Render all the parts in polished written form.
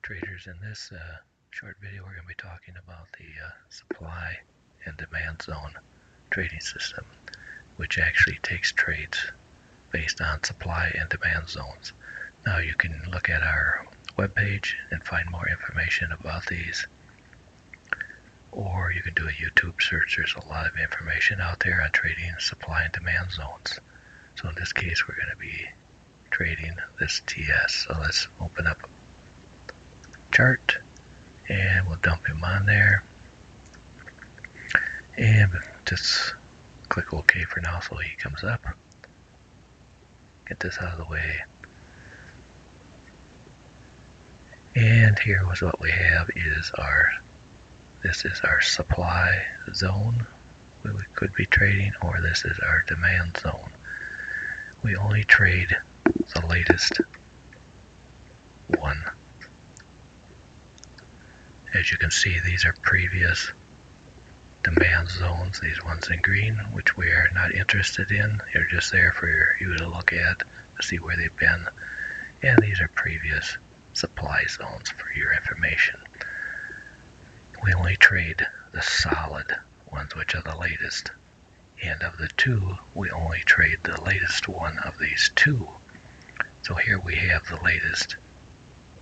Traders, in this short video we're going to be talking about the supply and demand zone trading system, which actually takes trades based on supply and demand zones. Now you can look at our webpage and find more information about these, or you can do a YouTube search. There's a lot of information out there on trading supply and demand zones. So in this case we're going to be trading this TS. So let's open up chart and we'll dump him on there and just click OK for now so he comes up. Get this out of the way, and here was what we have is this is our supply zone we could be trading, or this is our demand zone. We only trade the latest one. As you can see, these are previous demand zones, these ones in green, which we are not interested in. They're just there for you to look at to see where they've been. And these are previous supply zones for your information. We only trade the solid ones, which are the latest. And of the two, we only trade the latest one of these two. So here we have the latest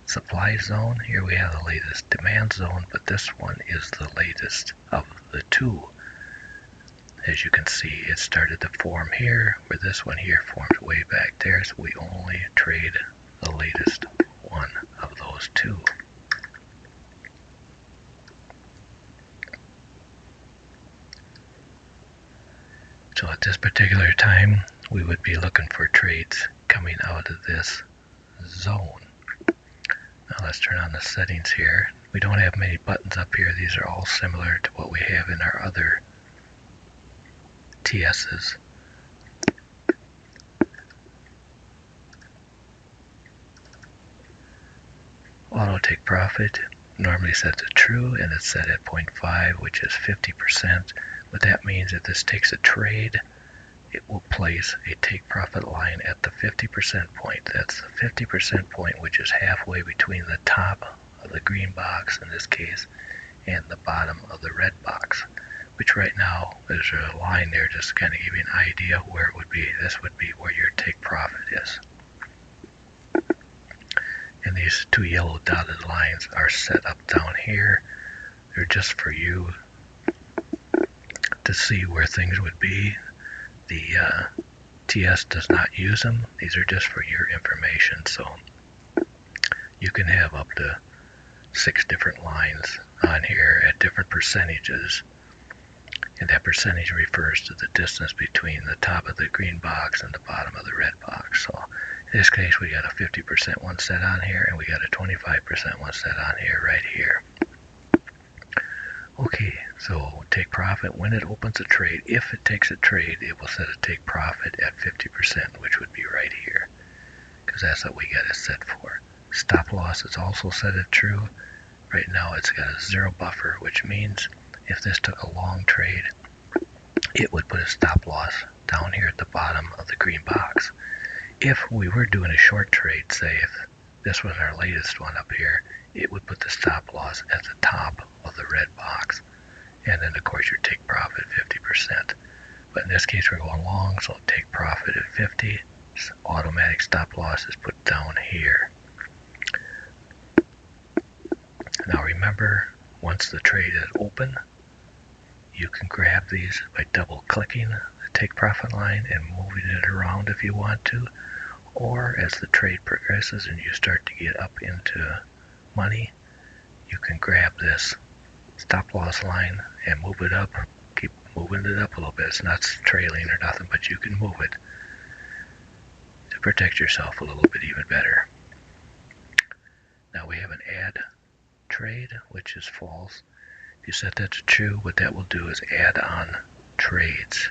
supply zone, here we have the latest demand zone, but this one is the latest of the two. As you can see, it started to form here, where this one here formed way back there, so we only trade the latest one of those two. So at this particular time, we would be looking for trades coming out of this zone. Now let's turn on the settings here. We don't have many buttons up here. These are all similar to what we have in our other TSs. Auto take profit normally set to true, and it's set at 0.5, which is 50%. What that means, if this takes a trade, it will place a take profit line at the 50% point. That's the 50% point, which is halfway between the top of the green box in this case and the bottom of the red box, which right now there's a line there just to kind of give you an idea where it would be. This would be where your take profit is. And these two yellow dotted lines are set up down here. They're just for you to see where things would be. The TS does not use them. These are just for your information. So you can have up to 6 different lines on here at different percentages. And that percentage refers to the distance between the top of the green box and the bottom of the red box. So in this case, we got a 50% one set on here, and we got a 25% one set on here, right here. Okay, so take profit when it opens a trade. If it takes a trade, it will set a take profit at 50%, which would be right here, because that's what we got it set for. Stop loss is also set at true. Right now it's got a 0 buffer, which means if this took a long trade, it would put a stop loss down here at the bottom of the green box. If we were doing a short trade, say if this was our latest one up here, it would put the stop loss at the top of the red box, and then of course your take profit 50%. But in this case we're going long, so take profit at 50. Automatic stop loss is put down here. Now remember, once the trade is open, you can grab these by double clicking the take profit line and moving it around if you want to, or as the trade progresses and you start to get up into money, you can grab this stop loss line and move it up. Keep moving it up a little bit. It's not trailing or nothing, but you can move it to protect yourself a little bit even better. Now we have an add trade, which is false. If you set that to true, what that will do is add on trades.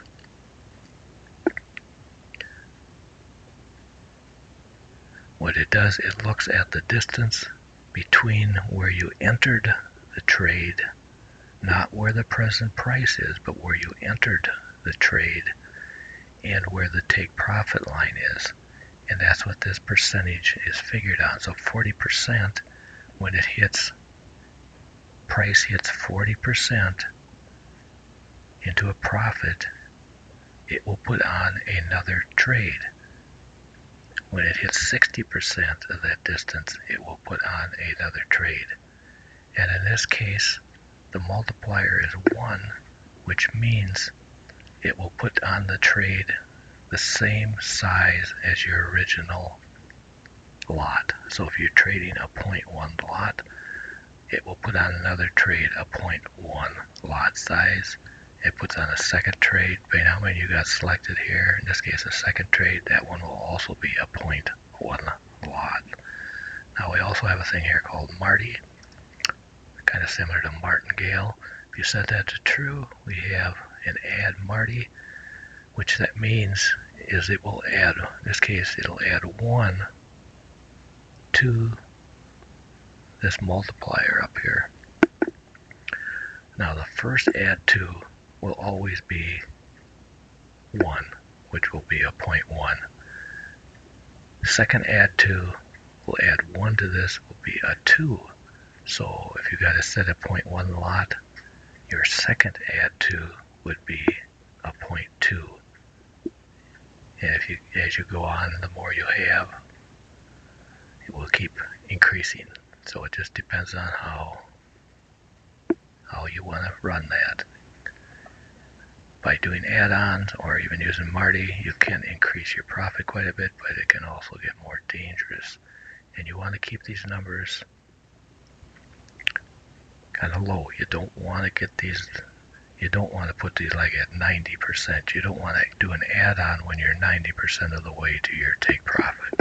What it does, it looks at the distance between where you entered the trade, not where the present price is, but where you entered the trade and where the take profit line is. And that's what this percentage is figured on. So 40% when it hits, price hits 40% into a profit, it will put on another trade. When it hits 60% of that distance, it will put on another trade. And in this case, the multiplier is 1, which means it will put on the trade the same size as your original lot. So if you're trading a 0.1 lot, it will put on another trade a 0.1 lot size. It puts on a second trade. By how many you got selected here, in this case a second trade, that one will also be a 0.1 lot. Now we also have a thing here called Marty, kind of similar to martingale. If you set that to true, we have an add Marty, which that means is it will add, in this case it'll add 1 to this multiplier up here. Now the first add to will always be 1, which will be a 0.1. Second add to will add 1 to this, will be a 2. So if you got to set a 0.1 lot, your second add to would be a 0.2. And if you, as you go on, the more you have, it will keep increasing. So it just depends on how you want to run that. By doing add-ons or even using Marty, you can increase your profit quite a bit, but it can also get more dangerous. And you want to keep these numbers kind of low. You don't want to get these, you don't want to put these like at 90%. You don't want to do an add-on when you're 90% of the way to your take profit.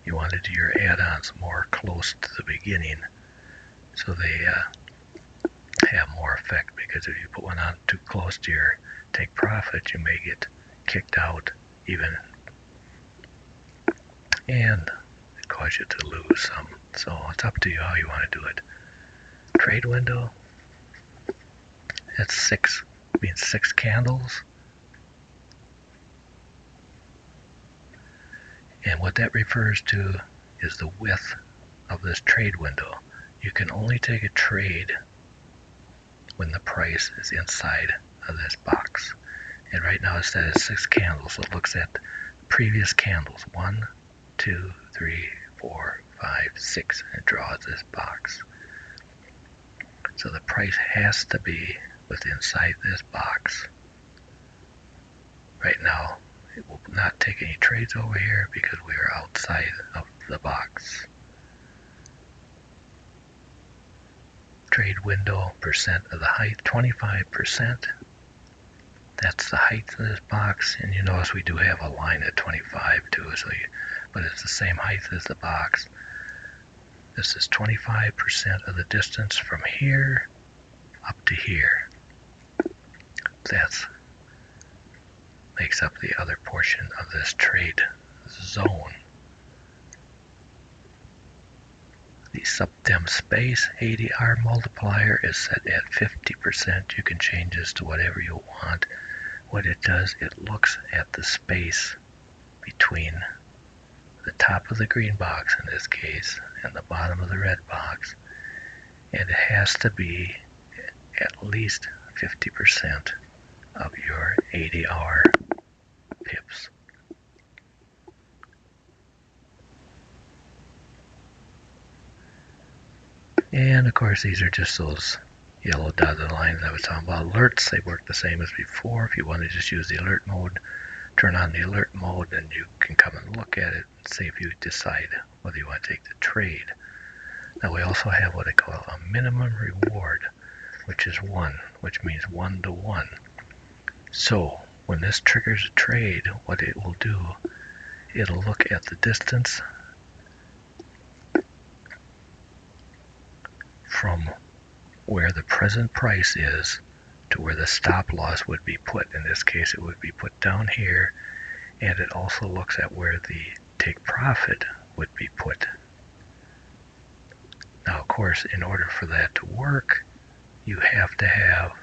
You want to do your add-ons more close to the beginning so they have more effect, because if you put one on too close to your take profit, you may get kicked out even, and it cause you to lose some. So it's up to you how you want to do it. Trade window, that's 6, means 6 candles. And what that refers to is the width of this trade window. You can only take a trade when the price is inside of this box. And right now it's set at 6 candles, so it looks at previous candles. 1, 2, 3, 4, 5, 6, and it draws this box. So the price has to be within inside this box. Right now, it will not take any trades over here because we are outside of the box. Trade window, percent of the height, 25%. That's the height of this box, and you notice we do have a line at 25 too, so but it's the same height as the box. This is 25% of the distance from here up to here. That's makes up the other portion of this trade zone. The SUP DEM space ADR multiplier is set at 50%. You can change this to whatever you want. What it does, it looks at the space between the top of the green box in this case and the bottom of the red box, and it has to be at least 50% of your ADR pips. And of course these are just those yellow dotted lines I was talking about. Alerts, they work the same as before. If you want to just use the alert mode, turn on the alert mode, and you can come and look at it and see if you decide whether you want to take the trade. Now we also have what I call a minimum reward, which is 1, which means 1 to 1. So when this triggers a trade, what it will do, it'll look at the distance from where the present price is to where the stop loss would be put. In this case, it would be put down here, and it also looks at where the take profit would be put. Now, of course, in order for that to work, you have to have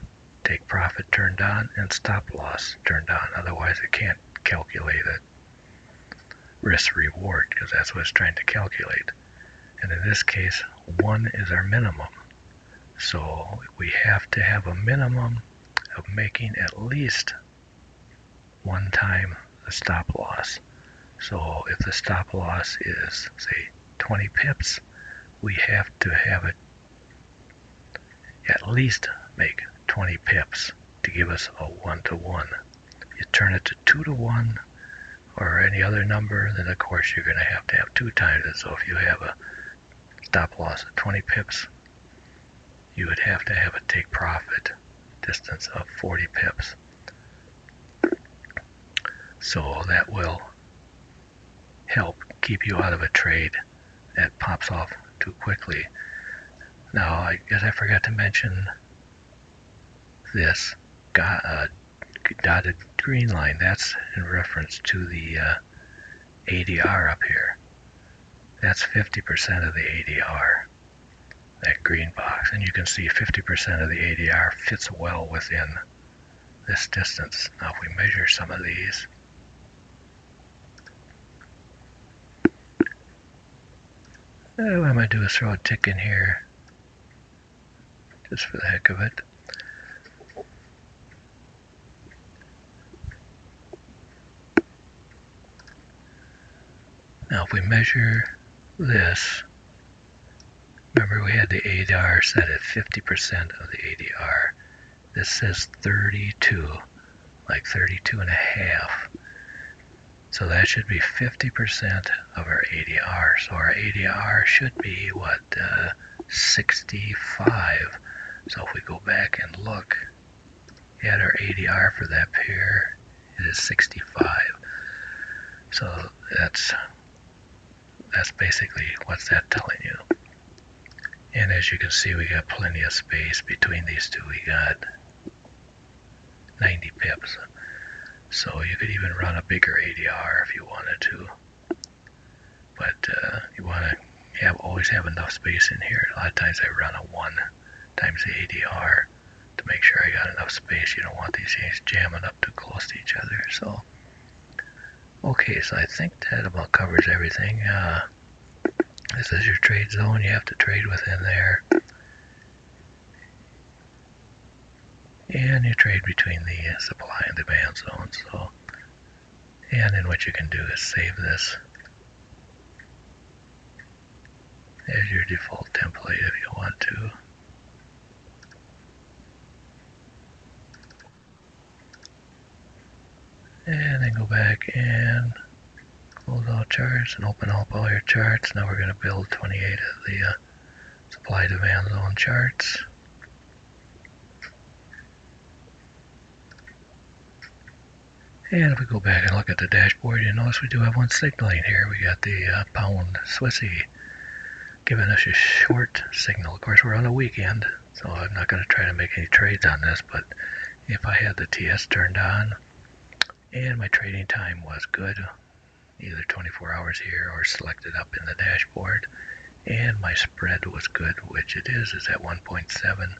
take profit turned on and stop loss turned on. Otherwise, it can't calculate it risk reward, because that's what it's trying to calculate. And in this case, 1 is our minimum. So we have to have a minimum of making at least 1 time the stop loss. So if the stop loss is, say, 20 pips, we have to have it at least make 20 pips to give us a 1-to-1. You turn it to 2-to-1 or any other number, then of course you're going to have 2 times it. So if you have a stop loss of 20 pips, you would have to have a take profit distance of 40 pips. So that will help keep you out of a trade that pops off too quickly. Now, I guess I forgot to mention this dotted green line. That's in reference to the ADR up here. That's 50% of the ADR, that green box. And you can see 50% of the ADR fits well within this distance. Now, if we measure some of these, what I might do is throw a tick in here, just for the heck of it. Now if we measure this, remember we had the ADR set at 50% of the ADR. This says 32, like 32 and a half. So that should be 50% of our ADR. So our ADR should be, what, 65. So if we go back and look at our ADR for that pair, it is 65. So that's basically what's that telling you. And as you can see, we got plenty of space between these two. We got 90 pips. So you could even run a bigger ADR if you wanted to. But you want to always have enough space in here. A lot of times I run a 1 times the ADR to make sure I got enough space. You don't want these things jamming up too close to each other. So, okay, so I think that about covers everything. This is your trade zone. You have to trade within there. And you trade between the supply and demand zones. So, and then what you can do is save this as your default template if you want to. And then go back and close all charts and open up all your charts. Now we're going to build 28 of the supply demand zone charts. And if we go back and look at the dashboard, you notice we do have one signaling here. We got the pound Swissy giving us a short signal. Of course, we're on a weekend, so I'm not going to try to make any trades on this, but if I had the TS turned on and my trading time was good, either 24 hours here or selected up in the dashboard, and my spread was good, which it is at 1.7,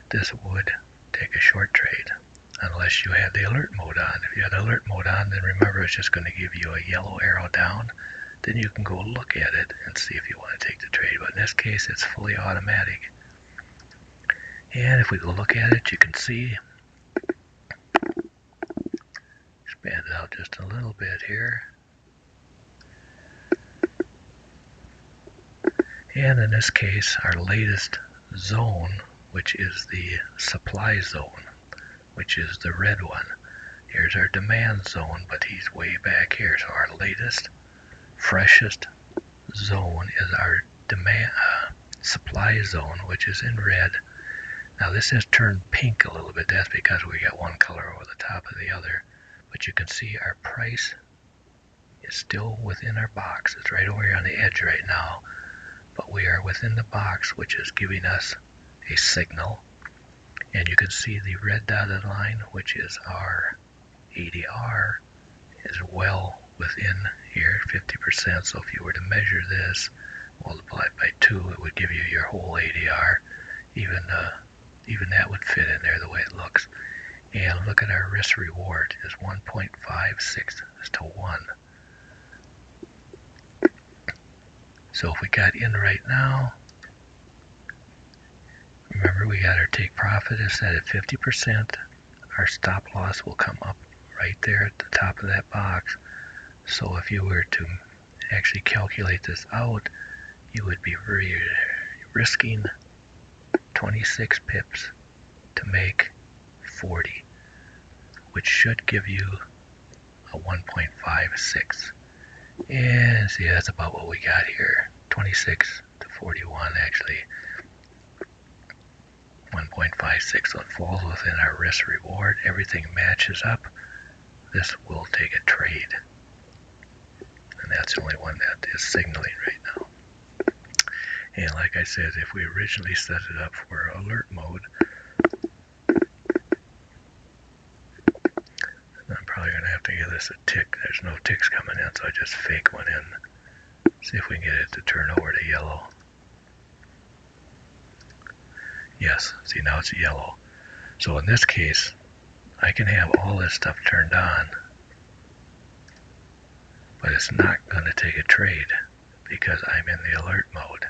this would take a short trade. Unless you had the alert mode on. If you had alert mode on, then remember it's just going to give you a yellow arrow down. Then you can go look at it and see if you want to take the trade. But in this case, it's fully automatic. And if we go look at it, you can see, expand it out just a little bit here. And in this case, our latest zone, which is the supply zone, which is the red one. Here's our demand zone, but he's way back here. So our latest, freshest zone is our demand supply zone, which is in red. Now this has turned pink a little bit. That's because we got one color over the top of the other. But you can see our price is still within our box. It's right over here on the edge right now. But we are within the box, which is giving us a signal. And you can see the red dotted line, which is our ADR, is well within here, 50%. So if you were to measure this, multiply it by 2, it would give you your whole ADR. Even that would fit in there the way it looks. And look at our risk reward is 1.56 to 1. So if we got in right now, remember we got our take profit is set at 50%. Our stop loss will come up right there at the top of that box. So if you were to actually calculate this out, you would be risking 26 pips to make 40, which should give you a 1.56. And see, that's about what we got here. 26 to 41, actually 1.56. So it falls within our risk reward. Everything matches up. This will take a trade. And that's the only one that is signaling right now. And like I said, if we originally set it up for alert mode, I'm probably going to have to give this a tick. There's no ticks coming in, so I just fake one in. See if we can get it to turn over to yellow. Yes, see now it's yellow. So in this case, I can have all this stuff turned on, but it's not going to take a trade because I'm in the alert mode.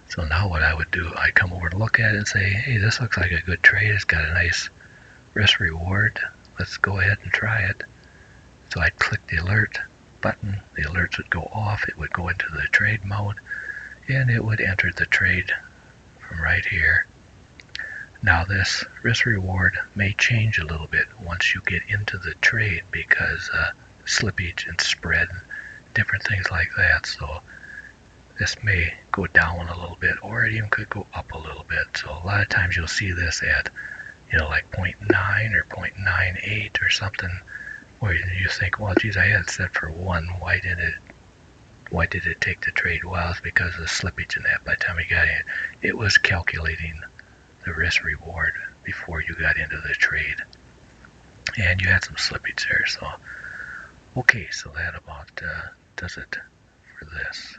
So now what I would do, I come over to look at it and say, hey, this looks like a good trade. It's got a nice risk reward. Let's go ahead and try it. So I'd click the alert button. The alerts would go off. It would go into the trade mode, and it would enter the trade from right here. Now this risk reward may change a little bit once you get into the trade because slippage and spread, different things like that. So this may go down a little bit, or it even could go up a little bit. So a lot of times you'll see this at, like 0.9 or 0.98 or something, where you think, well, geez, I had it set for 1. Why did it take the trade? Well, it's because of the slippage in that. By the time we got in, it was calculating the risk reward before you got into the trade, and you had some slippage there. So, okay, so that about does it for this.